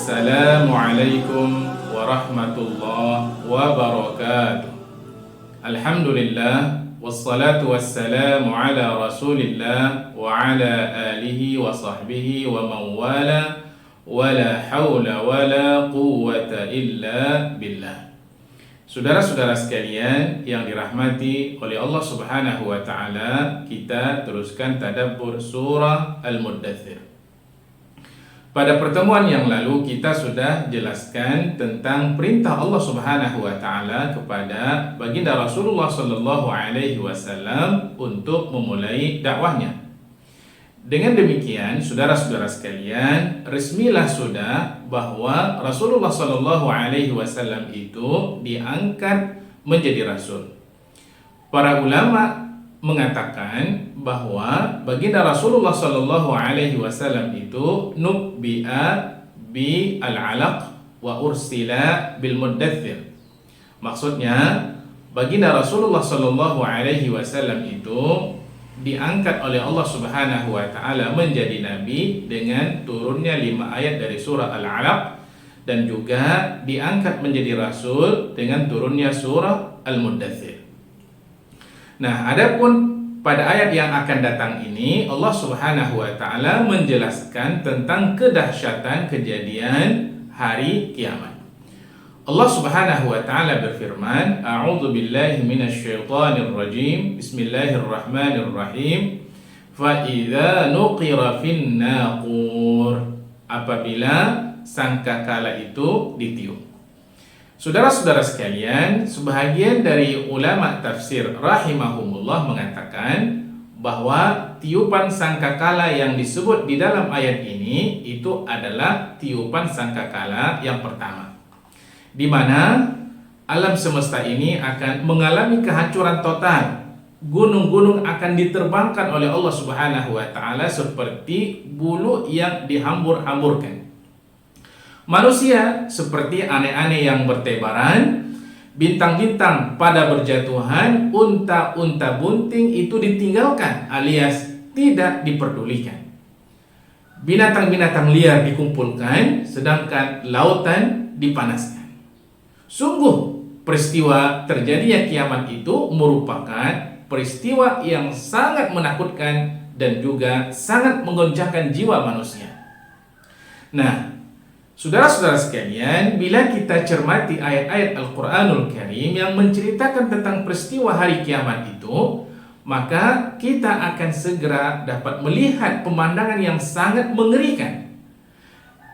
Assalamualaikum warahmatullahi wabarakatuh. Alhamdulillah, wassalatu wassalamu ala rasulillah wa ala alihi wa sahbihi wa man wala, wa la hawla wa la quwwata illa billah. Saudara-saudara sekalian yang dirahmati oleh Allah Subhanahu wa taala, kita teruskan tadabbur surah Al-Muddatsir. Pada pertemuan yang lalu kita sudah jelaskan tentang perintah Allah Subhanahu wa taala kepada baginda Rasulullah sallallahu alaihi wasallam untuk memulai dakwahnya. Dengan demikian, saudara-saudara sekalian, resmilah sudah bahwa Rasulullah sallallahu alaihi wasallam itu diangkat menjadi rasul. Para ulama mengatakan bahwa baginda Rasulullah sallallahu alaihi wasallam itu nubbi'a bi al-alaq wa ursila bil muddatsir. Maksudnya baginda Rasulullah sallallahu alaihi wasallam itu diangkat oleh Allah Subhanahu wa taala menjadi nabi dengan turunnya 5 ayat dari surah Al-Alaq, dan juga diangkat menjadi rasul dengan turunnya surah Al-Muddatsir. Nah, adapun pada ayat yang akan datang ini Allah Subhanahu wa taala menjelaskan tentang kedahsyatan kejadian hari kiamat. Allah Subhanahu wa taala berfirman, A'udzu billahi minasyaitonir rajim. Bismillahirrahmanirrahim. Fa idza nuqira fin naqur. Apabila sangkakala itu ditiup. Saudara-saudara sekalian, sebahagian dari ulama tafsir rahimahumullah mengatakan bahwa tiupan sangkakala yang disebut di dalam ayat ini itu adalah tiupan sangkakala yang pertama, di mana alam semesta ini akan mengalami kehancuran total. Gunung-gunung akan diterbangkan oleh Allah Subhanahu wa taala seperti bulu yang dihambur-hamburkan. Manusia seperti ane-ane yang bertebaran, bintang-bintang pada berjatuhan, unta-unta bunting itu ditinggalkan alias tidak diperdulikan. Binatang-binatang liar dikumpulkan, sedangkan lautan dipanaskan. Sungguh peristiwa terjadinya kiamat itu merupakan peristiwa yang sangat menakutkan dan juga sangat menggoncangkan jiwa manusia. Nah, saudara-saudara sekalian, bila kita cermati ayat-ayat Al-Quranul Karim yang menceritakan tentang peristiwa hari kiamat itu, maka kita akan segera dapat melihat pemandangan yang sangat mengerikan.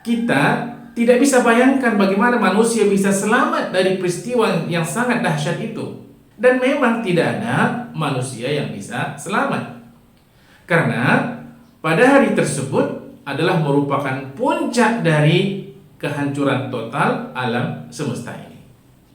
Kita tidak bisa bayangkan bagaimana manusia bisa selamat dari peristiwa yang sangat dahsyat itu. Dan memang tidak ada manusia yang bisa selamat. Karena pada hari tersebut adalah merupakan puncak dari kehancuran total alam semesta ini.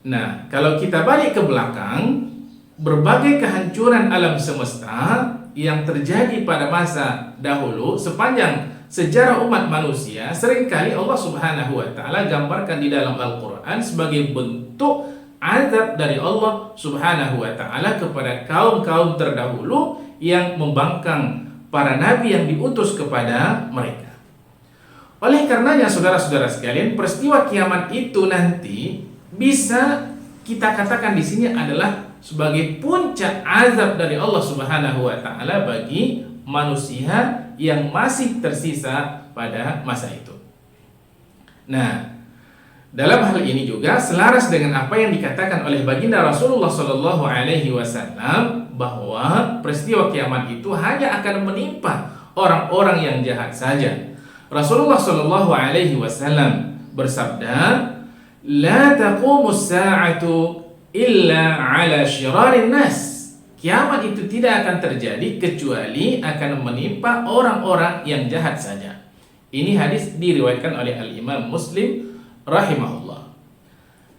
Nah, kalau kita balik ke belakang, berbagai kehancuran alam semesta yang terjadi pada masa dahulu sepanjang sejarah umat manusia, seringkali Allah Subhanahu wa taala gambarkan di dalam Al-Qur'an sebagai bentuk azab dari Allah Subhanahu wa taala kepada kaum-kaum terdahulu yang membangkang para nabi yang diutus kepada mereka. Oleh karenanya, saudara-saudara sekalian, peristiwa kiamat itu nanti bisa kita katakan di sini adalah sebagai puncak azab dari Allah Subhanahu wa taala bagi manusia yang masih tersisa pada masa itu. Nah, dalam hal ini juga selaras dengan apa yang dikatakan oleh baginda Rasulullah sallallahu alaihi wasallam bahwa peristiwa kiamat itu hanya akan menimpa orang-orang yang jahat saja. Rasulullah sallallahu alaihi wasallam bersabda, "La taqumus sa'atu illa 'ala syirarin nas." Kiamat itu tidak akan terjadi kecuali akan menimpa orang-orang yang jahat saja. Ini hadis diriwayatkan oleh Al-Imam Muslim rahimahullah.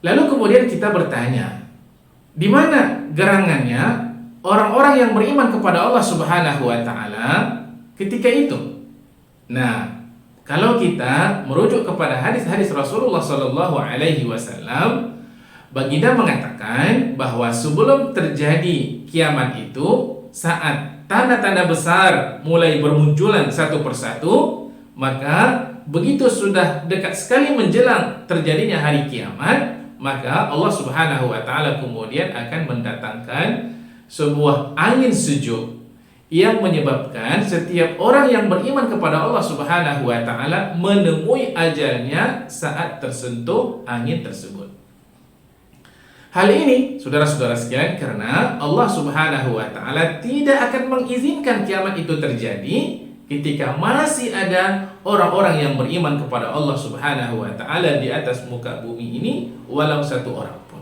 Lalu kemudian kita bertanya, di mana gerangannya orang-orang yang beriman kepada Allah Subhanahu wa taala ketika itu? Nah, kalau kita merujuk kepada hadis-hadis Rasulullah sallallahu alaihi wasallam, baginda mengatakan bahwa sebelum terjadi kiamat itu, saat tanda-tanda besar mulai bermunculan satu persatu, Maka begitu sudah dekat sekali menjelang terjadinya hari kiamat, maka Allah Subhanahu wa taala kemudian akan mendatangkan sebuah angin sejuk yang menyebabkan setiap orang yang beriman kepada Allah Subhanahu wa taala menemui ajalnya saat tersentuh angin tersebut. Hal ini, saudara-saudara sekalian, karena Allah Subhanahu wa taala tidak akan mengizinkan kiamat itu terjadi ketika masih ada orang-orang yang beriman kepada Allah Subhanahu wa taala di atas muka bumi ini, walau satu orang pun.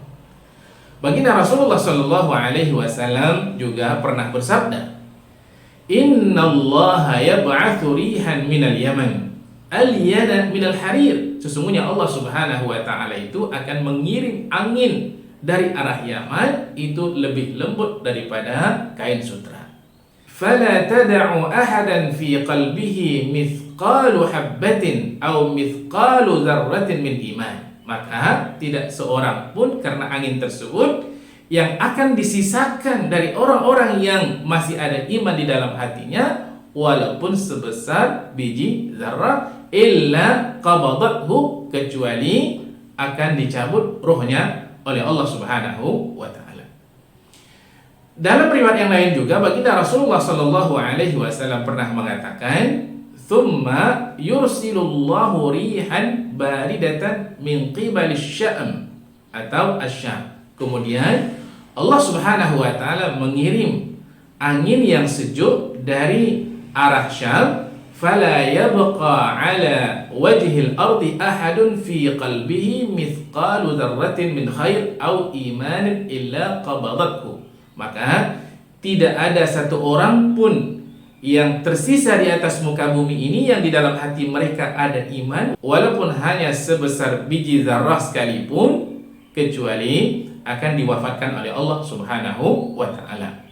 Baginda Rasulullah sallallahu alaihi wasallam juga pernah bersabda, "Innallaha yab'atsu rihan minal Yaman, al-yana minal harir." Sesungguhnya Allah Subhanahu wa taala itu akan mengirim angin dari arah Yaman itu lebih lembut daripada kain sutra. فَلَا تَدَعُ أَحَدًا فِي قَلْبِهِ مِثْقَالُ حَبَّةٍ أَوْ مِثْقَالُ ذَرَّةٍ مِنْ إِيمَانٍ. Maka tidak seorang pun karena angin tersebut yang akan disisakan dari orang-orang yang masih ada iman di dalam hatinya, walaupun sebesar biji zarrah, illa qabadathu, kecuali akan dicabut ruhnya oleh Allah Subhanahu wa taala. Dalam riwayat yang lain juga baginda Rasulullah sallallahu alaihi wasallam pernah mengatakan, "Tsumma yursilullahu rihan baridatan min qibali Syam atau Asyam." Kemudian Allah Subhanahu wa taala mengirim angin yang sejuk dari arah Syam, fala yabqa ala wajhil ardi ahadun fi qalbihi mithqalu dzarratin min khair aw imanin illa qabadathu. Maka tidak ada satu orang pun yang tersisa di atas muka bumi ini yang di dalam hati mereka ada iman, walaupun hanya sebesar biji zarrah sekalipun, kecuali akan diwafatkan oleh Allah Subhanahu wa taala.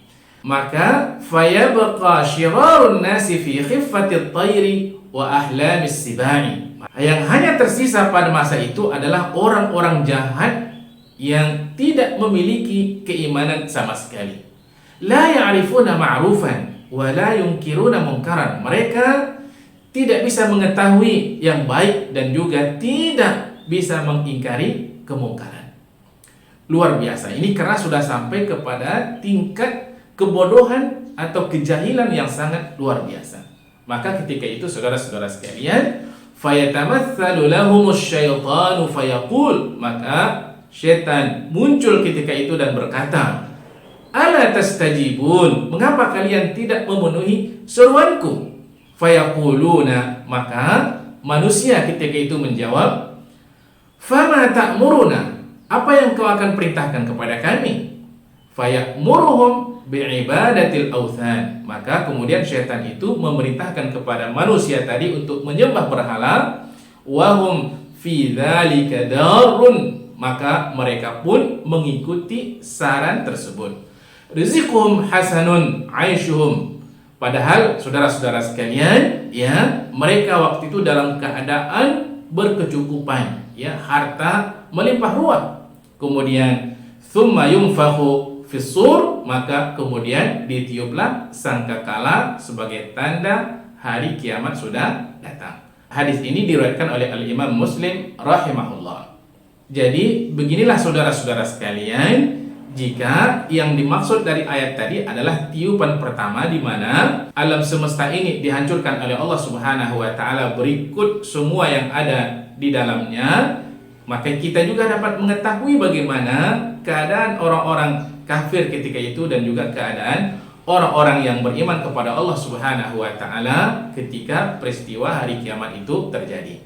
Maka fayabqa syirarun nasi fi khiffatit tayri wa ahlamis sibai. Yang hanya tersisa pada masa itu adalah orang-orang jahat yang tidak memiliki keimanan sama sekali. La ya'rifuna ma'rufan wa la yunkiruna munkaran. Mereka tidak bisa mengetahui yang baik dan juga tidak bisa mengingkari kemungkaran. Luar biasa. Ini karena sudah sampai kepada tingkat kebodohan atau kejahilan yang sangat luar biasa. Maka ketika itu saudara-saudara sekalian, fayatamatsalu lahumus syaitanu fayaqul, maka syaitan muncul ketika itu dan berkata, "Ala tastajibun? Mengapa kalian tidak memenuhi seruanku?" Fayaquluna, maka manusia ketika itu menjawab, "Fama ta'muruna? Apa yang kau akan perintahkan kepada kami?" Faya'muruhum bi'ibadatil authan. Maka kemudian syaitan itu memerintahkan kepada manusia tadi untuk menyembah berhala, wahum fi dzalika darun. Maka mereka pun mengikuti saran tersebut. Rizquhum hasanun aishuhum. Padahal saudara-saudara sekalian, ya, mereka waktu itu dalam keadaan berkecukupan, ya, harta melimpah ruah. Kemudian thumma yunfakhu fis-sur, maka kemudian ditiuplah sangkakala sebagai tanda hari kiamat sudah datang. Hadis ini diriwayatkan oleh Al-Imam Muslim rahimahullah. Jadi beginilah saudara-saudara sekalian, jika yang dimaksud dari ayat tadi adalah tiupan pertama di mana alam semesta ini dihancurkan oleh Allah Subhanahu wa taala berikut semua yang ada di dalamnya, maka kita juga dapat mengetahui bagaimana keadaan orang-orang kafir ketika itu dan juga keadaan orang-orang yang beriman kepada Allah Subhanahu wa taala ketika peristiwa hari kiamat itu terjadi.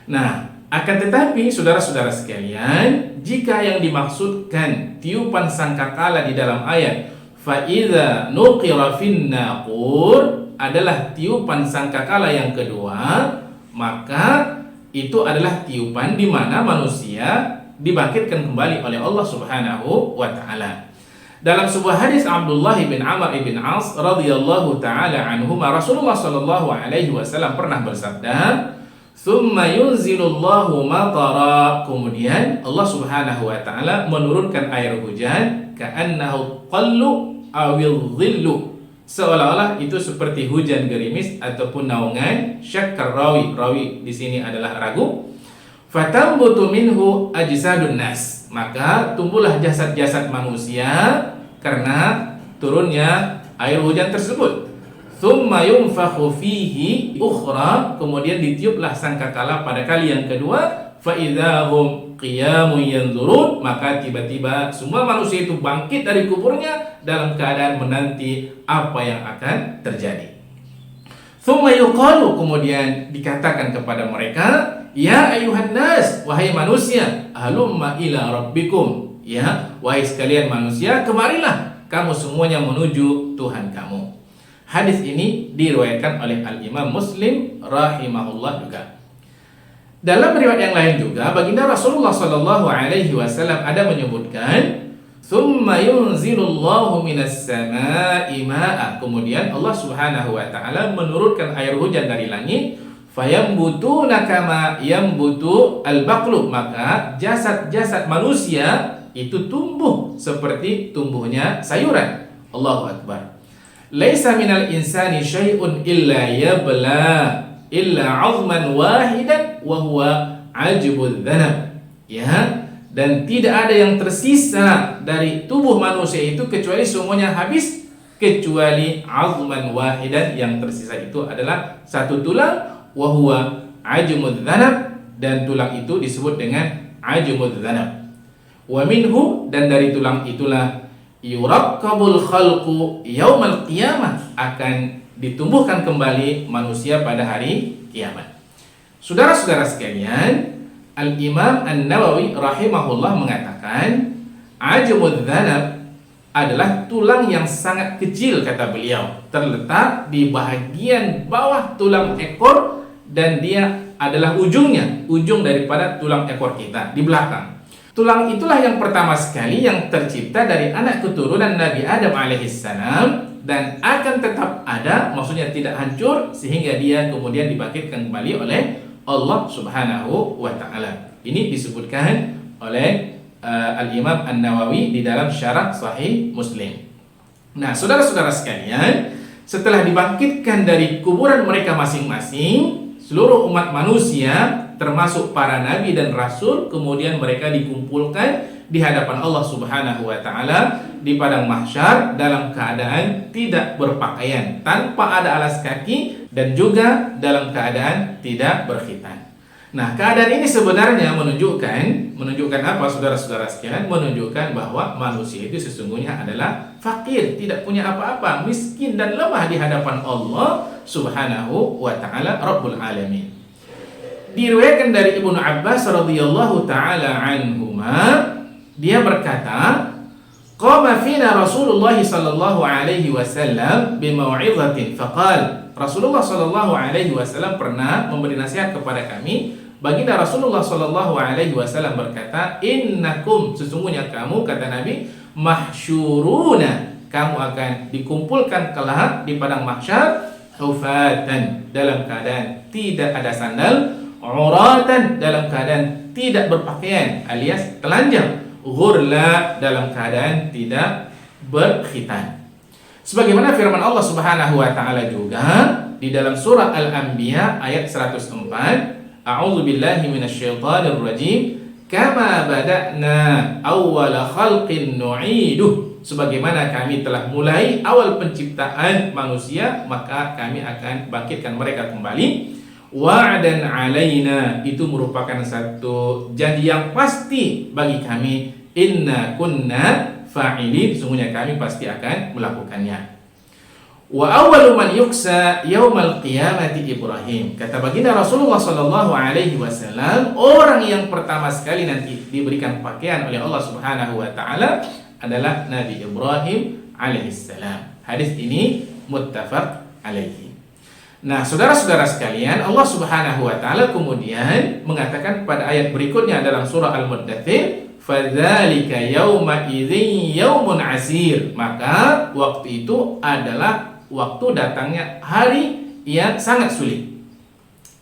Nah, akan tetapi saudara-saudara sekalian, jika yang dimaksudkan tiupan sangkakala di dalam ayat fa idza nuqira fin naqur adalah tiupan sangkakala yang kedua, maka itu adalah tiupan di mana manusia dibangkitkan kembali oleh Allah Subhanahu wa taala. Dalam sebuah hadis Abdullah bin Amr bin As radhiyallahu taala anhuma, Rasulullah sallallahu alaihi wasallam pernah bersabda, "Tsumma yunzilullahu matara." Kemudian Allah Subhanahu wa taala menurunkan air hujan, ka'annahu qallu awil dhillu, seolah-olah itu seperti hujan gerimis ataupun naungan. Syakkar rawi di sini adalah ragu. Fatambutu minhu ajsadun nas, maka tumbuhlah jasad-jasad manusia karena turunnya air hujan tersebut. Tsumma yunfakhu fihi ukhra, kemudian ditiuplah sangkakala pada kali yang kedua. Fa idzahum qiyamun yanzurun, maka tiba-tiba semua manusia itu bangkit dari kuburnya dalam keadaan menanti apa yang akan terjadi. Tsumma yuqalu, kemudian dikatakan kepada mereka, ya ayuhan nas, wahai manusia, halumma ila rabbikum, ya wahai sekalian manusia, kemarilah kamu semuanya menuju Tuhan kamu. Hadis ini diriwayatkan oleh Al-Imam Muslim rahimahullah juga. Dalam riwayat yang lain juga, baginda Rasulullah sallallahu alaihi wasallam ada menyebutkan, "Tsumma yunzilullahu minas samaa'i ma'a." Kemudian Allah Subhanahu wa taala menurunkan air hujan dari langit, fayambutuna kama yambutu al-baqlu, maka jasad-jasad manusia itu tumbuh seperti tumbuhnya sayuran. Allahu akbar. Laisa minal insani syai'un illa yabla illa 'azman wahidan wa huwa ajbul dhanab. Ya, dan tidak ada yang tersisa dari tubuh manusia itu kecuali semuanya habis, kecuali 'azman wahidan, yang tersisa itu adalah satu tulang, wa huwa ajmul dhanab, dan tulang itu disebut dengan ajmul dhanab. Wa minhu, dan dari tulang itulah yurakkabul khalqu yaumal qiyamah, akan ditumbuhkan kembali manusia pada hari kiamat. Saudara-saudara sekalian, Al-Imam An-Nawawi rahimahullah mengatakan, ajmud dhanab adalah tulang yang sangat kecil, kata beliau, terletak di bahagian bawah tulang ekor, dan dia adalah ujung daripada tulang ekor kita di belakang. Tulang itulah yang pertama sekali yang tercipta dari anak keturunan Nabi Adam alaihissalam, dan akan tetap ada, maksudnya tidak hancur, sehingga dia kemudian dibangkitkan kembali oleh Allah Subhanahu wa ta'ala. Ini disebutkan oleh Al-Imam An-Nawawi di dalam syarah Sahih Muslim. Nah, saudara-saudara sekalian, setelah dibangkitkan dari kuburan mereka masing-masing, seluruh umat manusia termasuk para nabi dan rasul, kemudian mereka dikumpulkan di hadapan Allah Subhanahu wa taala di padang mahsyar dalam keadaan tidak berpakaian, tanpa ada alas kaki, dan juga dalam keadaan tidak berkhitan. Nah, keadaan ini sebenarnya menunjukkan apa, saudara-saudara sekalian? Menunjukkan bahwa manusia itu sesungguhnya adalah fakir, tidak punya apa-apa, miskin dan lemah di hadapan Allah Subhanahu wa taala Rabbul Alamin. Diriwayatkan dari Ibnu Abbas radhiyallahu taala anhuma, dia berkata, qama fina Rasulullah sallallahu alaihi wasallam bimau'izatin faqal. Rasulullah sallallahu alaihi wasallam pernah memberi nasihat kepada kami. Baginda Rasulullah sallallahu alaihi wasallam berkata, innakum, sesungguhnya kamu, kata Nabi, mahsyuruna, kamu akan dikumpulkan kelak di padang mahsyar, hufatan, dalam keadaan tidak ada sandal, uratan, dalam keadaan tidak berpakaian alias telanjang, ghurla, dalam keadaan tidak berkhitan. Sebagaimana firman Allah Subhanahu wa taala juga di dalam surah Al-Anbiya ayat 104, a'udzu billahi minasyaitonir rajim, kama bada'na awwala khalqin nu'iduh, sebagaimana kami telah mulai awal penciptaan manusia, maka kami akan bangkitkan mereka kembali. Wa'dan alaina, itu merupakan satu janji yang pasti bagi kami. Inna kunna fa'ilin, sungguhnya kami pasti akan melakukannya. Wa awwalu man yuksa yaumal qiyamati Ibrahim, kata baginda Rasulullah sallallahu alaihi wasallam, orang yang pertama sekali nanti diberikan pakaian oleh Allah Subhanahu wa taala adalah Nabi Ibrahim alaihissalam. Hadis ini muttafaq alaihi. Nah, saudara-saudara sekalian, Allah Subhanahu wa taala kemudian mengatakan pada ayat berikutnya dalam surah Al-Muddatsir, fadzalika yauma idzin yaumun asir, maka waktu itu adalah waktu datangnya hari yang sangat sulit.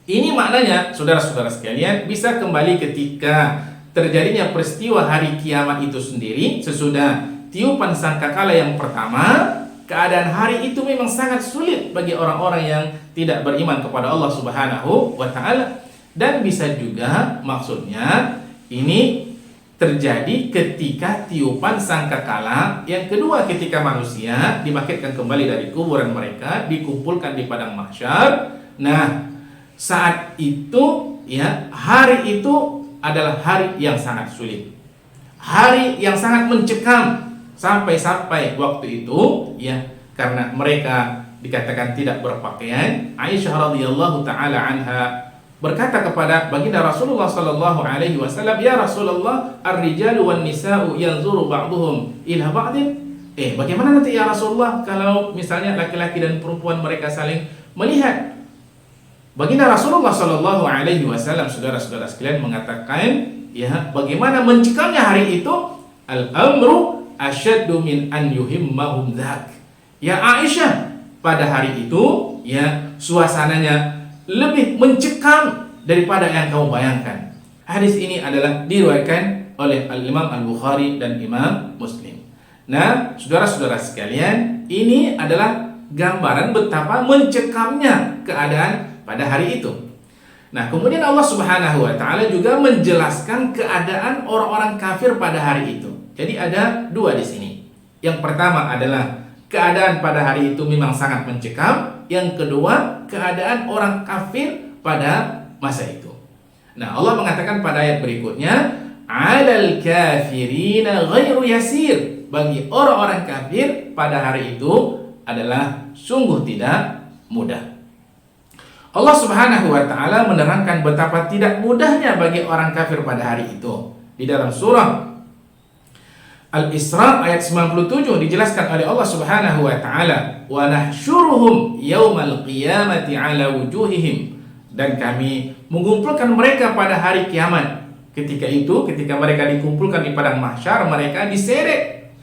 Ini maknanya, saudara-saudara sekalian, bisa kembali ketika terjadinya peristiwa hari kiamat itu sendiri, sesudah tiupan sangkakala yang pertama, keadaan hari itu memang sangat sulit bagi orang-orang yang tidak beriman kepada Allah Subhanahu wa taala. Dan bisa juga maksudnya ini terjadi ketika tiupan sangkakala yang kedua, ketika manusia dibangkitkan kembali dari kuburan mereka, dikumpulkan di padang mahsyar. Nah, saat itu ya, hari itu adalah hari yang sangat sulit, hari yang sangat mencekam, sampai waktu itu ya, karena mereka dikatakan tidak berpakaian. Aisyah radhiyallahu taala anha berkata kepada baginda Rasulullah sallallahu alaihi wasallam, "Ya Rasulullah, ar-rijalu wan nisa'u yanzuru ba'dhum ila ba'din." Bagaimana nanti ya Rasulullah kalau misalnya laki-laki dan perempuan mereka saling melihat? Baginda Rasulullah sallallahu alaihi wasallam, saudara-saudara sekalian, mengatakan, ya, bagaimana mencekamnya hari itu? Al-amru asyaddu min an yuhimmahum dzak. Ya Aisyah, pada hari itu ya suasananya lebih mencekam daripada yang kamu bayangkan. Hadis ini adalah diriwayatkan oleh Al-Imam Al-Bukhari dan Imam Muslim. Nah, saudara-saudara sekalian, ini adalah gambaran betapa mencekamnya keadaan pada hari itu. Nah, kemudian Allah Subhanahu wa taala juga menjelaskan keadaan orang-orang kafir pada hari itu. Jadi ada dua di sini. Yang pertama adalah keadaan pada hari itu memang sangat mencekam. Yang kedua, keadaan orang kafir pada masa itu. Nah, Allah mengatakan pada ayat berikutnya, "'alal kafirina ghairu yasir." Bagi orang-orang kafir pada hari itu adalah sungguh tidak mudah. Allah Subhanahu wa taala menerangkan betapa tidak mudahnya bagi orang kafir pada hari itu. Di dalam surah Al-Isra ayat 97 dijelaskan oleh Allah Subhanahu wa taala, "Wa nahsyuruhum yaumal qiyamati 'ala wujuhihim." Dan kami mengumpulkan mereka pada hari kiamat. Ketika itu, ketika mereka dikumpulkan di padang mahsyar, mereka diseret.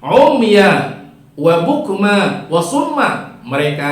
Umya wa bukma wa summa. Mereka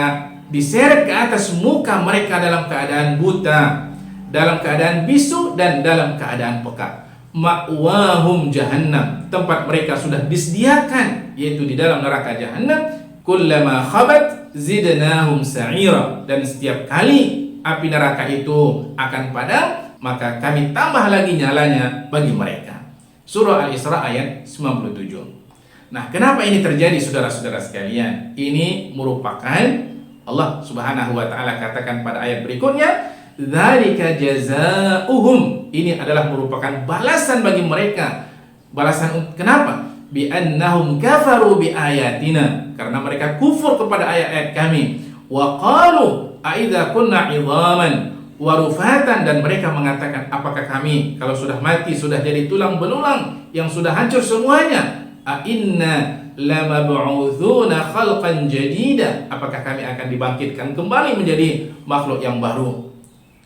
diseret ke atas muka mereka dalam keadaan buta, dalam keadaan bisu, dan dalam keadaan peka. Ma'wahum jahannam, tempat mereka sudah disediakan, yaitu di dalam neraka jahannam. Kullama khabat zidnahum sa'ira. Dan setiap kali api neraka itu akan padam, maka kami tambah lagi nyalanya bagi mereka. Surah Al-Isra ayat 97. Nah, kenapa ini terjadi, saudara-saudara sekalian? Ini merupakan, Allah Subhanahu wa taala katakan pada ayat berikutnya, "Dzalika jazaohum." Ini adalah merupakan balasan bagi mereka. Balasan kenapa? Bi annahum kafaru bi ayatina, karena mereka kufur kepada ayat-ayat kami. Wa qalu a idza kunna 'idhaman wa rufatan, dan mereka mengatakan, apakah kami kalau sudah mati, sudah jadi tulang belulang yang sudah hancur semuanya, a inna lamab'utsuna khalqan jadida, apakah kami akan dibangkitkan kembali menjadi makhluk yang baru?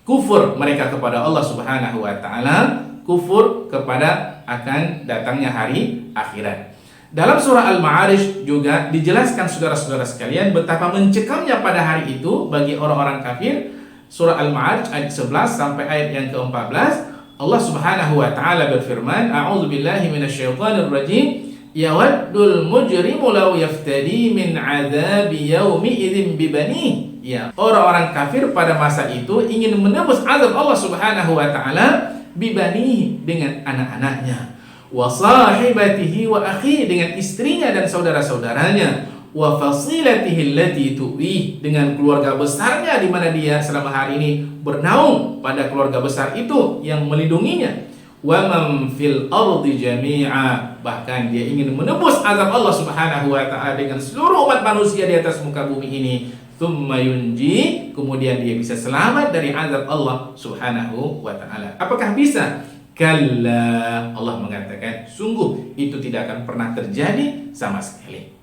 Kufur mereka kepada Allah Subhanahu wa taala, kufur kepada akan datangnya hari akhirat. Dalam surah Al-Ma'arij juga dijelaskan, saudara-saudara sekalian, betapa mencekamnya pada hari itu bagi orang-orang kafir. Surah Al-Ma'arij ayat 11 sampai ayat yang ke-14, Allah Subhanahu wa taala berfirman, "A'udzubillahi minasyaitonir rajim. Yawaddul mujrimu law yaftadi min 'adzabi yaumi idzin bibanihi." Ya, orang-orang kafir pada masa itu ingin menebus azab Allah Subhanahu wa taala bibanihi, dengan anak-anaknya, wa sahibatihi wa akhi, dengan istrinya dan saudara-saudaranya, wa fasilatihi allati tu'ih, dengan keluarga besarnya di mana dia selama hari ini bernaung pada keluarga besar itu yang melindunginya, wa man fil ardi jami'a, bahkan dia ingin menebus azab Allah Subhanahu wa taala dengan seluruh umat manusia di atas muka bumi ini. Tsumma yunji, kemudian dia bisa selamat dari azab Allah Subhanahu wa taala. Apakah bisa? Kalla, Allah mengatakan sungguh itu tidak akan pernah terjadi sama sekali.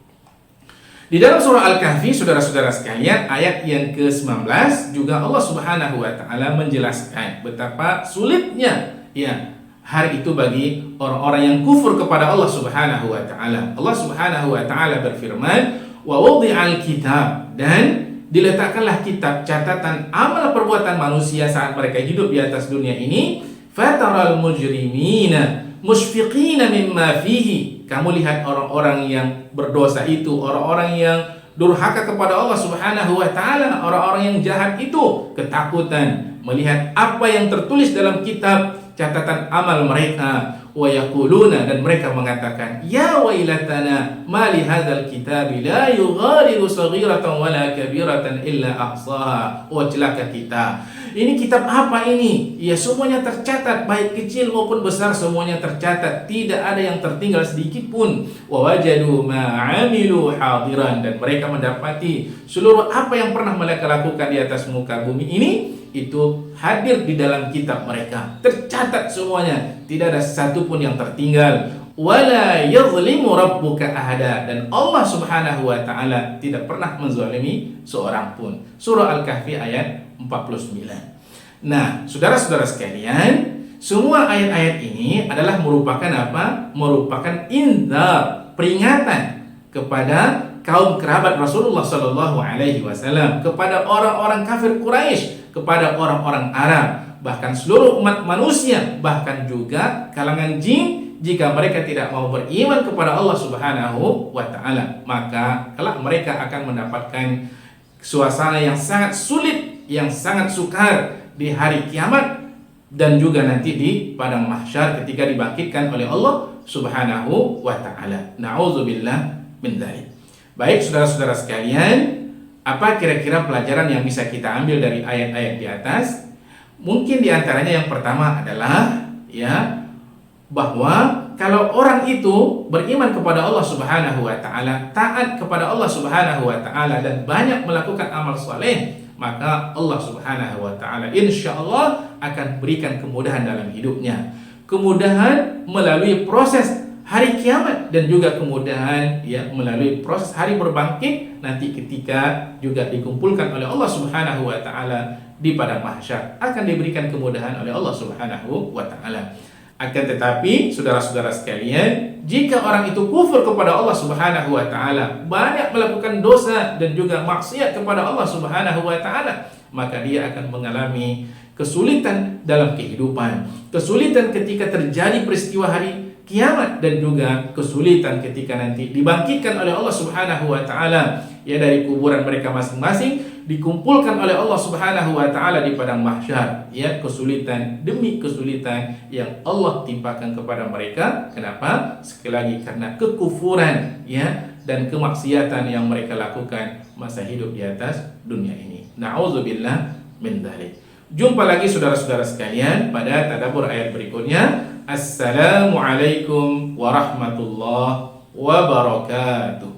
Di dalam surah Al-Kahfi, saudara-saudara sekalian, ayat yang ke-19 juga Allah Subhanahu wa taala menjelaskan betapa sulitnya ya hari itu bagi orang-orang yang kufur kepada Allah Subhanahu wa taala. Allah Subhanahu wa taala berfirman, "Wa wudi'al kitab," dan diletakkanlah kitab catatan amal perbuatan manusia saat mereka hidup di atas dunia ini. Fataral mujrimina mushfiqina mimma fihi, kamu lihat orang-orang yang berdosa itu, orang-orang yang durhaka kepada Allah Subhanahu wa taala, orang-orang yang jahat itu ketakutan melihat apa yang tertulis dalam kitab catatan amal mereka. Wa yaquluna, dan mereka mengatakan, ya wailatana ma li hadzal kitabi la yughadiru saghiratan wala kabiratan illa ahsaha. Oh celaka kita, ini kitab apa ini? Ya semuanya tercatat, baik kecil maupun besar semuanya tercatat, tidak ada yang tertinggal sedikit pun. Wa wajadu ma amilu hadiran, dan mereka mendapati seluruh apa yang pernah mereka lakukan di atas muka bumi ini itu hadir di dalam kitab mereka, tercatat semuanya, tidak ada satu pun yang tertinggal. Wala yazlimu rabbuka ahada, dan Allah Subhanahu wa taala tidak pernah menzalimi seorang pun. Surah Al-Kahfi ayat 49. Nah, saudara-saudara sekalian, semua ayat-ayat ini adalah merupakan apa? Merupakan inzar, peringatan kepada kaum kerabat Rasulullah sallallahu alaihi wasallam, kepada orang-orang kafir Quraisy, kepada orang-orang Arab, bahkan seluruh umat manusia, bahkan juga kalangan jin, jika mereka tidak mau beriman kepada Allah Subhanahu wa taala, maka kelak mereka akan mendapatkan suasana yang sangat sulit, yang sangat sukar di hari kiamat, dan juga nanti di padang mahsyar ketika dibangkitkan oleh Allah Subhanahu wa taala. Nauzubillah min dzalik. Baik saudara-saudara sekalian, apa kira-kira pelajaran yang bisa kita ambil dari ayat-ayat di atas? Mungkin diantaranya yang pertama adalah bahwa kalau orang itu beriman kepada Allah Subhanahu wa taala, taat kepada Allah Subhanahu wa taala, dan banyak melakukan amal saleh, maka Allah Subhanahu wa taala insyaallah akan berikan kemudahan dalam hidupnya. Kemudahan melalui proses hari kiamat, dan juga kemudahan melalui proses hari berbangkit nanti ketika juga dikumpulkan oleh Allah Subhanahu wa taala di padang mahsyar, akan diberikan kemudahan oleh Allah Subhanahu wa taala. Akan tetapi saudara-saudara sekalian, jika orang itu kufur kepada Allah Subhanahu wa taala, banyak melakukan dosa dan juga maksiat kepada Allah Subhanahu wa taala, maka dia akan mengalami kesulitan dalam kehidupan, kesulitan ketika terjadi peristiwa hari kiamat, dan juga kesulitan ketika nanti dibangkitkan oleh Allah Subhanahu wa taala dari kuburan mereka masing-masing, dikumpulkan oleh Allah Subhanahu wa taala di padang mahsyar. Kesulitan demi kesulitan yang Allah timpakan kepada mereka. Kenapa? Sekali lagi karena kekufuran dan kemaksiatan yang mereka lakukan masa hidup di atas dunia ini. Nauzubillah min dzalik. Jumpa lagi saudara-saudara sekalian pada tadabbur ayat berikutnya. Assalamualaikum warahmatullahi wabarakatuh.